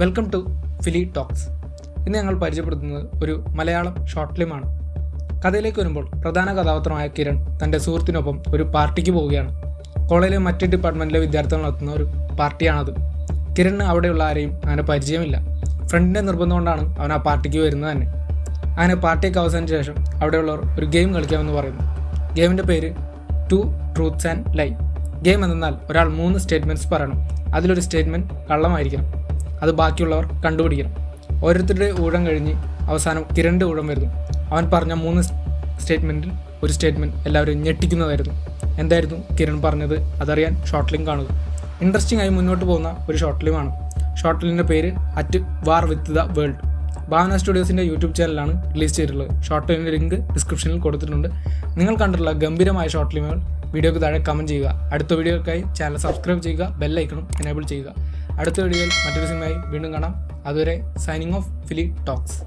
Welcome to ഫിലി talks. ഇന്ന് ഞങ്ങൾ പരിചയപ്പെടുത്തുന്നത് ഒരു മലയാളം ഷോർട്ട് ഫിലിമാണ്. കഥയിലേക്ക് വരുമ്പോൾ പ്രധാന കഥാപാത്രമായ കിരൺ തൻ്റെ സുഹൃത്തിനൊപ്പം ഒരു പാർട്ടിക്ക് പോവുകയാണ്. കോളേജിലെ മറ്റ് ഡിപ്പാർട്ട്മെൻറ്റിലെ വിദ്യാർത്ഥികൾ നടത്തുന്ന ഒരു പാർട്ടിയാണത്. കിരണിന് അവിടെയുള്ള ആരെയും അങ്ങനെ പരിചയമില്ല. ഫ്രണ്ടിൻ്റെ നിർബന്ധം കൊണ്ടാണ് അവൻ ആ പാർട്ടിക്ക് വരുന്നത് തന്നെ. അങ്ങനെ പാർട്ടിയൊക്കെ അവസാനിച്ച ശേഷം അവിടെയുള്ളവർ ഒരു ഗെയിം കളിക്കാമെന്ന് പറയുന്നു. ഗെയിമിൻ്റെ പേര് 2 ട്രൂത്ത്സ് ആൻഡ് ലൈ. ഗെയിം എന്നാൽ ഒരാൾ 3 സ്റ്റേറ്റ്മെൻറ്റ്സ് പറയണം. അതിലൊരു സ്റ്റേറ്റ്മെൻറ്റ് കള്ളമായിരിക്കണം. അത് ബാക്കിയുള്ളവർ കണ്ടുപിടിക്കണം. ഓരോരുത്തരുടെ ഊഴം കഴിഞ്ഞ് അവസാനം കിരണിൻ്റെ ഊഴം വരുന്നു. അവൻ പറഞ്ഞ 3 സ്റ്റേറ്റ്മെൻറ്റിൽ ഒരു സ്റ്റേറ്റ്മെൻറ്റ് എല്ലാവരും ഞെട്ടിക്കുന്നതായിരുന്നു. എന്തായിരുന്നു കിരൺ പറഞ്ഞത്? അതറിയാൻ ഷോർട്ട് ഫിലിം കാണുക. ഇൻട്രസ്റ്റിംഗ് ആയി മുന്നോട്ട് പോകുന്ന ഒരു ഷോർട്ട് ഫിലിമാണ്. ഷോർട്ട് ഫിലിമിൻ്റെ പേര് at war with the world. Bhavana സ്റ്റുഡിയോസിൻ്റെ യൂട്യൂബ് ചാനലാണ് റിലീസ് ചെയ്തിട്ടുള്ളത്. ഷോർട്ട് ഫിലിമിൻ്റെ ലിങ്ക് ഡിസ്ക്രിപ്ഷനിൽ കൊടുത്തിട്ടുണ്ട്. നിങ്ങൾ കണ്ടിട്ടുള്ള ഗംഭീരമായ ഷോർട്ട് ഫിലിമുകൾ വീഡിയോയ്ക്ക് താഴെ കമൻറ്റ് ചെയ്യുക. അടുത്ത വീഡിയോയ്ക്കായി ചാനൽ സബ്സ്ക്രൈബ് ചെയ്യുക, ബെല്ലൈക്കണും എനേബിൾ ചെയ്യുക. അടുത്ത വീഡിയോയിൽ മറ്റൊരു സിനിമയായി വീണ്ടും കാണാം. അതുവരെ സൈനിങ് ഓഫ് ഫിലി ടോക്സ്.